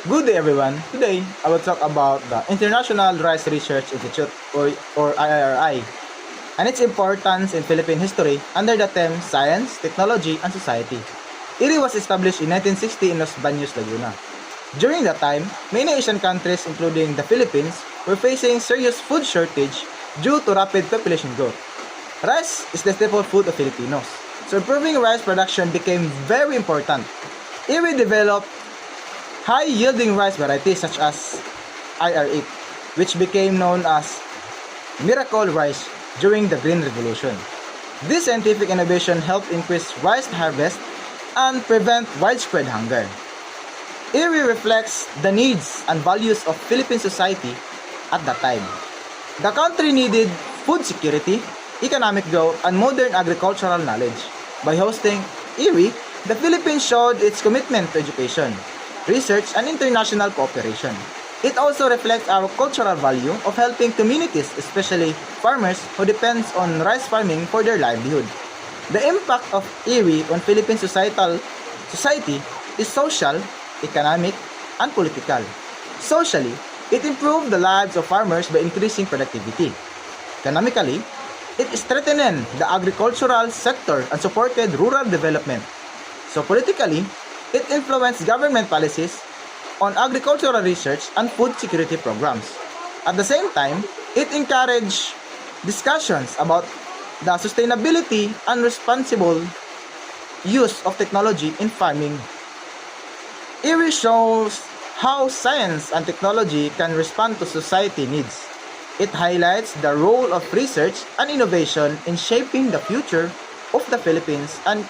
Good day everyone. Today, I will talk about the International Rice Research Institute or IRI and its importance in Philippine history under the theme Science, Technology, and Society. IRI was established in 1960 in Los Baños, Laguna. During that time, many Asian countries including the Philippines were facing serious food shortage due to rapid population growth. Rice is the staple food of Filipinos, so improving rice production became very important. IRI developed high-yielding rice varieties such as IR8, which became known as Miracle Rice during the Green Revolution. This scientific innovation helped increase rice harvest and prevent widespread hunger. IRI reflects the needs and values of Philippine society at that time. The country needed food security, economic growth, and modern agricultural knowledge. By hosting IRI, the Philippines showed its commitment to education, research, and international cooperation. It also reflects our cultural value of helping communities, especially farmers who depend on rice farming for their livelihood. The impact of IRI on Philippine society is social, economic, and political. Socially, it improved the lives of farmers by increasing productivity. Economically, it strengthened the agricultural sector and supported rural development. So politically, it influenced government policies on agricultural research and food security programs. At the same time, it encouraged discussions about the sustainability and responsible use of technology in farming. IRI shows how science and technology can respond to society needs. It highlights the role of research and innovation in shaping the future of the Philippines and